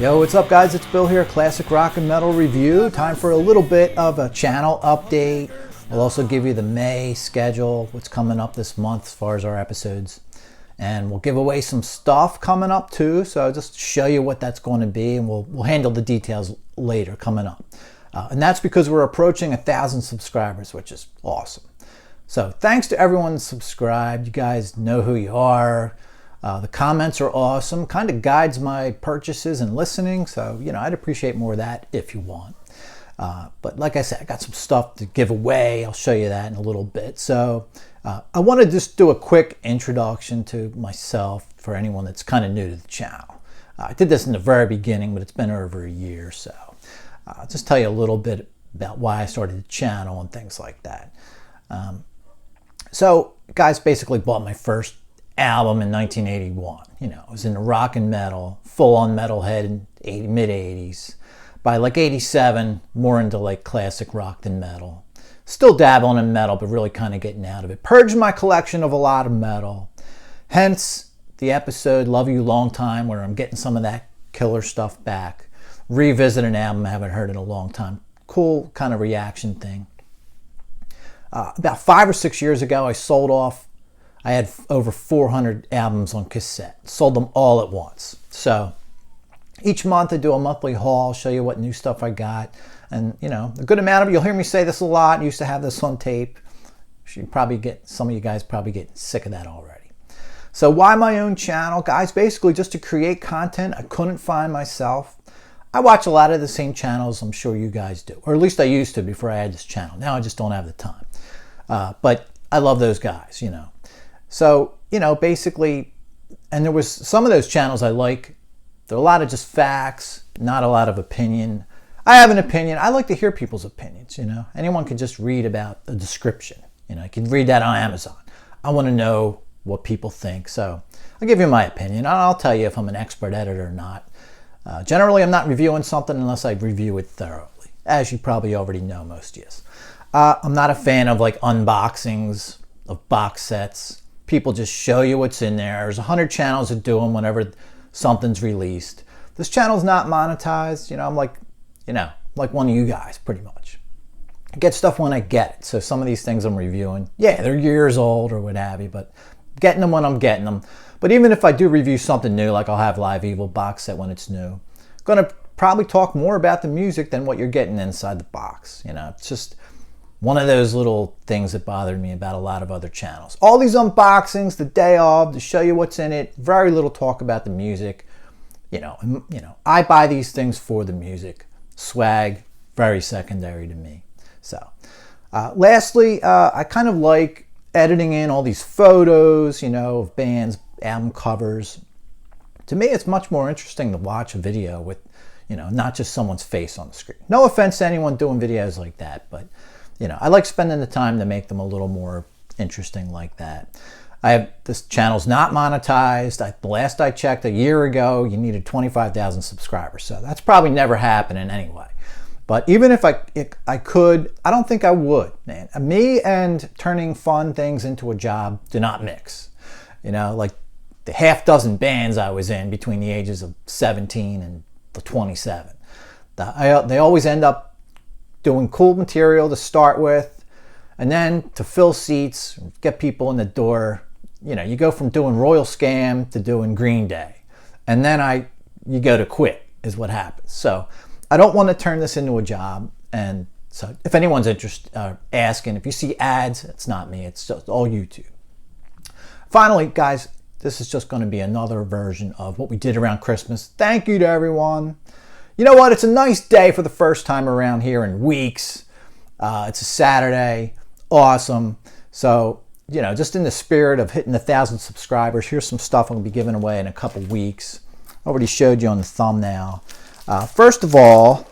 Yo, what's up guys? It's Bill here, Classic Rock and Metal Review. Time for a little bit of a channel update. We'll also give you the May schedule, what's coming up this month as far as our episodes. And we'll give away some stuff coming up too, so just show you what that's going to be, and we'll handle the details later coming up. And that's because we're approaching 1,000 subscribers, which is awesome. So thanks to everyone subscribed. You guys know who you are. The comments are awesome. Kind of guides my purchases and listening. So, I'd appreciate more of that if you want. But like I said, I got some stuff to give away. I'll show you that in a little bit. So I want to just do a quick introduction to myself for anyone that's kind of new to the channel. I did this in the very beginning, but it's been over a year. So I'll just tell you a little bit about why I started the channel and things like that. So guys basically bought my first album in 1981. I was into rock and metal, full-on metalhead in mid-80s. By like 87, more into like classic rock than metal. Still dabbling in metal, but really kind of getting out of it. Purged my collection of a lot of metal. Hence the episode Love You Long Time, where I'm getting some of that killer stuff back. Revisit an album I haven't heard in a long time. Cool kind of reaction thing. About 5 or 6 years ago, I sold off. I had over 400 albums on cassette. Sold them all at once. So each month I do a monthly haul, show you what new stuff I got. And, a good amount of it, you'll hear me say this a lot. I used to have this on tape. Some of you guys probably get sick of that already. So why my own channel? Guys, basically just to create content I couldn't find myself. I watch a lot of the same channels I'm sure you guys do. Or at least I used to before I had this channel. Now I just don't have the time. But I love those guys, So, basically, and there was some of those channels I like. There are a lot of just facts, not a lot of opinion. I have an opinion. I like to hear people's opinions, Anyone can just read about a description. You can read that on Amazon. I want to know what people think. So I'll give you my opinion. I'll tell you if I'm an expert at it or not. Generally, I'm not reviewing something unless I review it thoroughly, as you probably already know, most of you. I'm not a fan of like unboxings of box sets. People just show you what's in there. There's 100 channels that do them whenever something's released. This channel's not monetized. I'm like, like one of you guys pretty much. I get stuff when I get it. So some of these things I'm reviewing, yeah, they're years old or what have you, but getting them when I'm getting them. But even if I do review something new, like I'll have Live Evil box set when it's new, I'm going to probably talk more about the music than what you're getting inside the box. It's just one of those little things that bothered me about a lot of other channels. All these unboxings, the day of, to show you what's in it, very little talk about the music. I buy these things for the music. Swag, very secondary to me. So, lastly, I kind of like editing in all these photos, of bands, album covers. To me, it's much more interesting to watch a video with, not just someone's face on the screen. No offense to anyone doing videos like that, but I like spending the time to make them a little more interesting like that. This channel's not monetized. The last I checked a year ago, you needed 25,000 subscribers. So that's probably never happening anyway. But even if I could, I don't think I would, man. Me and turning fun things into a job do not mix. Like the half dozen bands I was in between the ages of 17 and 27. They always end up doing cool material to start with, and then to fill seats, get people in the door. You go from doing Royal Scam to doing Green Day, and then you go to quit is what happens. So I don't want to turn this into a job. And so if anyone's interested, asking, if you see ads, it's not me. It's just all YouTube. Finally, guys, this is just going to be another version of what we did around Christmas. Thank you to everyone. You know what? It's a nice day for the first time around here in weeks. It's a Saturday. Awesome. So, just in the spirit of hitting 1,000 subscribers, here's some stuff I'm going to be giving away in a couple weeks. I already showed you on the thumbnail. First of all,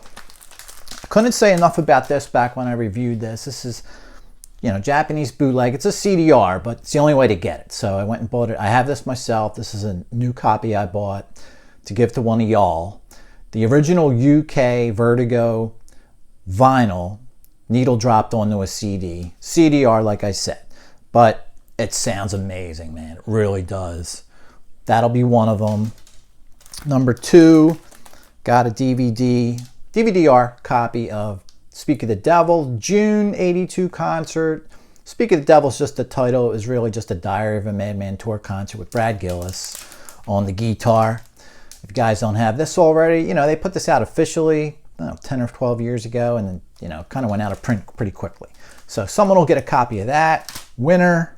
I couldn't say enough about this back when I reviewed this. This is, Japanese bootleg. It's a CDR, but it's the only way to get it. So I went and bought it. I have this myself. This is a new copy I bought to give to one of y'all. The original UK Vertigo vinyl, needle dropped onto a CD. CDR, like I said. But it sounds amazing, man. It really does. That'll be one of them. Number two, got a DVD-R copy of Speak of the Devil, June 82 concert. Speak of the Devil is just the title. It was really just a Diary of a Madman tour concert with Brad Gillis on the guitar. If you guys don't have this already, you know, they put this out officially, I don't know, 10 or 12 years ago, and then, you know, kind of went out of print pretty quickly. So someone will get a copy of that. Winner,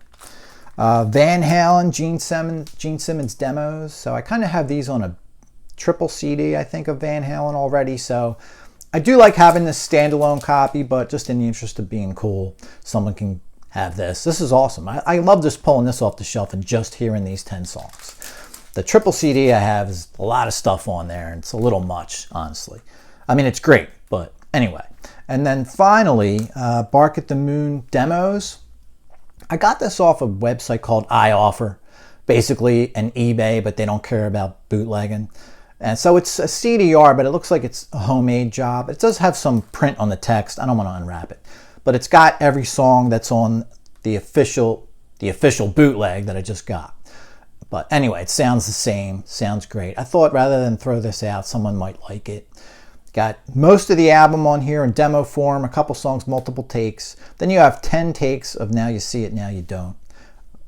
Van Halen, Gene Simmons demos. So I kind of have these on a triple CD, I think, of Van Halen already. So I do like having this standalone copy, but just in the interest of being cool, someone can have this. This is awesome. I love just pulling this off the shelf and just hearing these 10 songs. The triple CD I have is a lot of stuff on there, and it's a little much, honestly. I mean, it's great, but anyway. And then finally, Bark at the Moon demos. I got this off a website called iOffer, basically an eBay, but they don't care about bootlegging. And so it's a CDR, but it looks like it's a homemade job. It does have some print on the text. I don't want to unwrap it, but it's got every song that's on the official bootleg that I just got. But anyway, it sounds the same, sounds great. I thought rather than throw this out, someone might like it. Got most of the album on here in demo form, a couple songs, multiple takes. Then you have 10 takes of Now You See It, Now You Don't.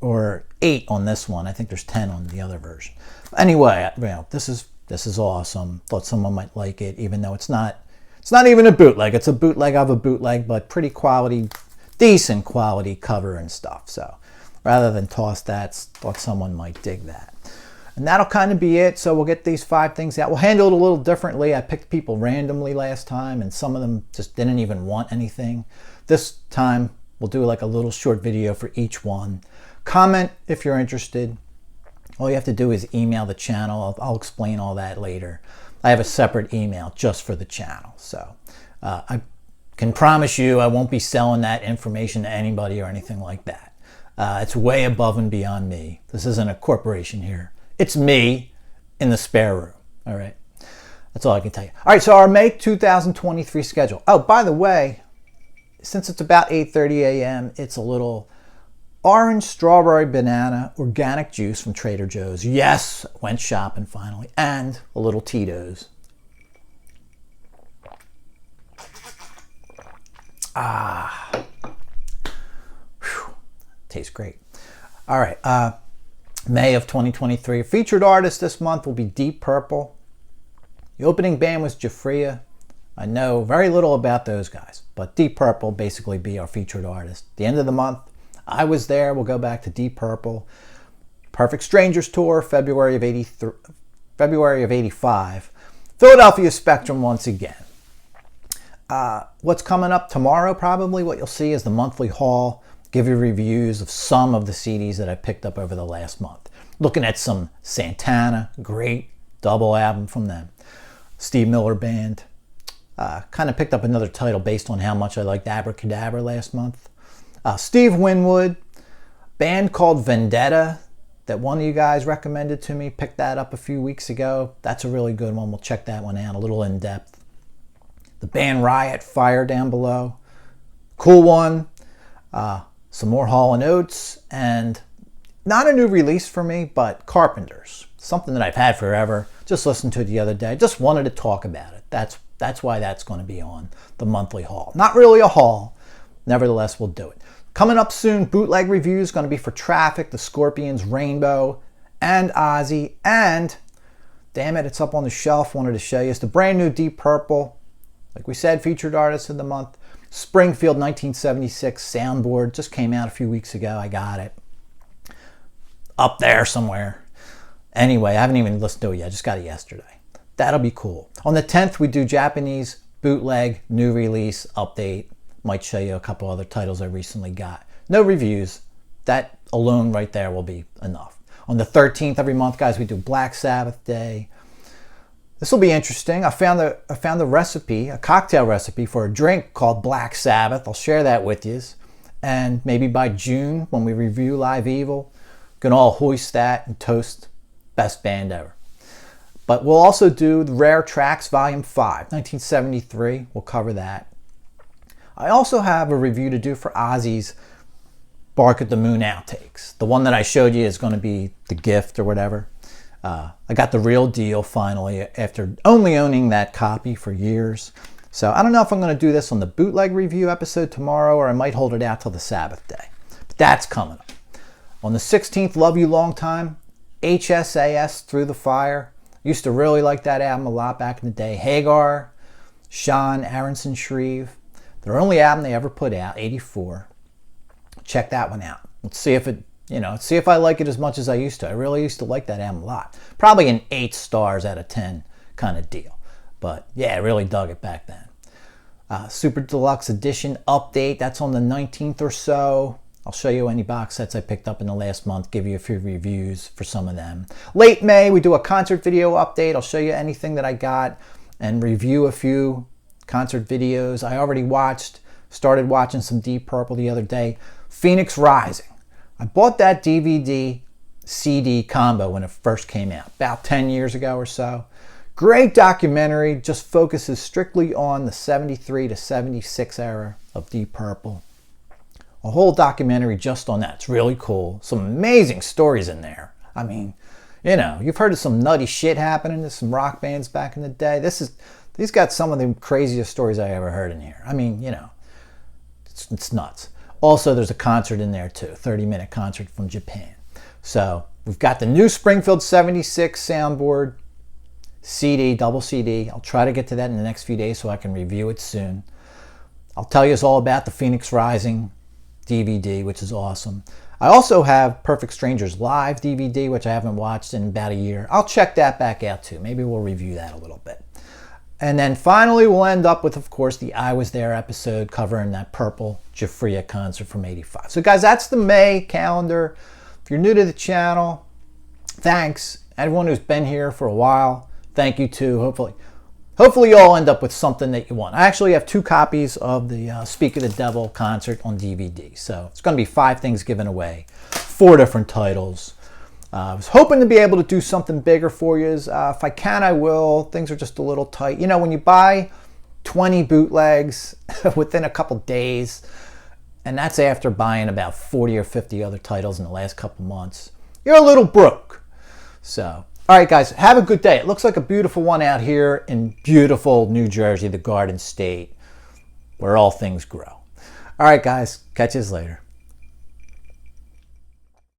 Or 8 on this one. I think there's 10 on the other version. Anyway, you know, this is awesome. Thought someone might like it, even though it's not even a bootleg. It's a bootleg of a bootleg, but pretty quality, decent quality cover and stuff. So rather than toss that, thought someone might dig that. And that'll kind of be it. So we'll get these 5 things out. We'll handle it a little differently. I picked people randomly last time, and some of them just didn't even want anything. This time, we'll do like a little short video for each one. Comment if you're interested. All you have to do is email the channel. I'll explain all that later. I have a separate email just for the channel. So I can promise you I won't be selling that information to anybody or anything like that. It's way above and beyond me. This isn't a corporation here. It's me in the spare room. All right. That's all I can tell you. All right. So our May 2023 schedule. Oh, by the way, since it's about 8:30 a.m., it's a little orange, strawberry, banana, organic juice from Trader Joe's. Yes, went shopping finally. And a little Tito's. Tastes great. All right. May of 2023. Featured artist this month will be Deep Purple. The opening band was Jafria. I know very little about those guys, but Deep Purple basically be our featured artist. The end of the month, I was there. We'll go back to Deep Purple. Perfect Strangers Tour, February of 85. Philadelphia Spectrum once again. What's coming up tomorrow, probably what you'll see is the monthly haul. Give you reviews of some of the CDs that I picked up over the last month. Looking at some Santana, great double album from them. Steve Miller Band. Kind of picked up another title based on how much I liked Abracadabra last month. Steve Winwood, band called Vendetta that one of you guys recommended to me. Picked that up a few weeks ago. That's a really good one. We'll check that one out a little in depth. The band Riot, Fire Down Below. Cool one. Some more Hall & Oates, and not a new release for me, but Carpenters. Something that I've had forever. Just listened to it the other day. Just wanted to talk about it. That's why that's going to be on the monthly haul. Not really a haul. Nevertheless, we'll do it. Coming up soon, bootleg reviews going to be for Traffic, The Scorpions, Rainbow, and Ozzy. And, damn it, it's up on the shelf. Wanted to show you. It's the brand new Deep Purple. Like we said, featured artist of the month. Springfield 1976 soundboard. Just came out a few weeks ago. I got it. Up there somewhere. Anyway, I haven't even listened to it yet. I just got it yesterday. That'll be cool. On the 10th, we do Japanese bootleg, new release, update. Might show you a couple other titles I recently got. No reviews. That alone right there will be enough. On the 13th every month, guys, we do Black Sabbath Day. This will be interesting. I found the recipe, a cocktail recipe for a drink called Black Sabbath. I'll share that with you. And maybe by June, when we review Live Evil, we can all hoist that and toast best band ever. But we'll also do the Rare Tracks Volume 5, 1973. We'll cover that. I also have a review to do for Ozzy's Bark at the Moon outtakes. The one that I showed you is going to be the gift or whatever. I got the real deal finally after only owning that copy for years. So I don't know if I'm going to do this on the bootleg review episode tomorrow, or I might hold it out till the Sabbath day. But that's coming up. On the 16th, Love You Long Time, HSAS Through the Fire. Used to really like that album a lot back in the day. Hagar, Sean, Aronson Shreve. Their only album they ever put out, 84. Check that one out. Let's see if see if I like it as much as I used to. I really used to like that album a lot. Probably an 8 stars out of 10 kind of deal. But yeah, I really dug it back then. Super Deluxe Edition update. That's on the 19th or so. I'll show you any box sets I picked up in the last month, give you a few reviews for some of them. Late May, we do a concert video update. I'll show you anything that I got and review a few concert videos. I already started watching some Deep Purple the other day. Phoenix Rising. I bought that DVD CD combo when it first came out, about 10 years ago or so. Great documentary, just focuses strictly on the 73 to 76 era of Deep Purple. A whole documentary just on that. It's really cool. Some amazing stories in there. I mean, you've heard of some nutty shit happening to some rock bands back in the day. These got some of the craziest stories I ever heard in here. I mean, it's nuts. Also, there's a concert in there too, 30-minute concert from Japan. So we've got the new Springfield 76 soundboard, CD, double CD. I'll try to get to that in the next few days so I can review it soon. I'll tell you all about the Phoenix Rising DVD, which is awesome. I also have Perfect Strangers Live DVD, which I haven't watched in about a year. I'll check that back out too. Maybe we'll review that a little bit. And then finally, we'll end up with, of course, the I Was There episode covering that Purple Giuffria concert from '85. So guys, that's the May calendar. If you're new to the channel, thanks. Everyone who's been here for a while, thank you too. Hopefully you all end up with something that you want. I actually have 2 copies of the Speak of the Devil concert on DVD. So it's going to be 5 things given away, 4 different titles. I was hoping to be able to do something bigger for you. If I can, I will. Things are just a little tight. When you buy 20 bootlegs within a couple days, and that's after buying about 40 or 50 other titles in the last couple months, you're a little broke. So, all right, guys, have a good day. It looks like a beautiful one out here in beautiful New Jersey, the Garden State, where all things grow. All right, guys, catch you later.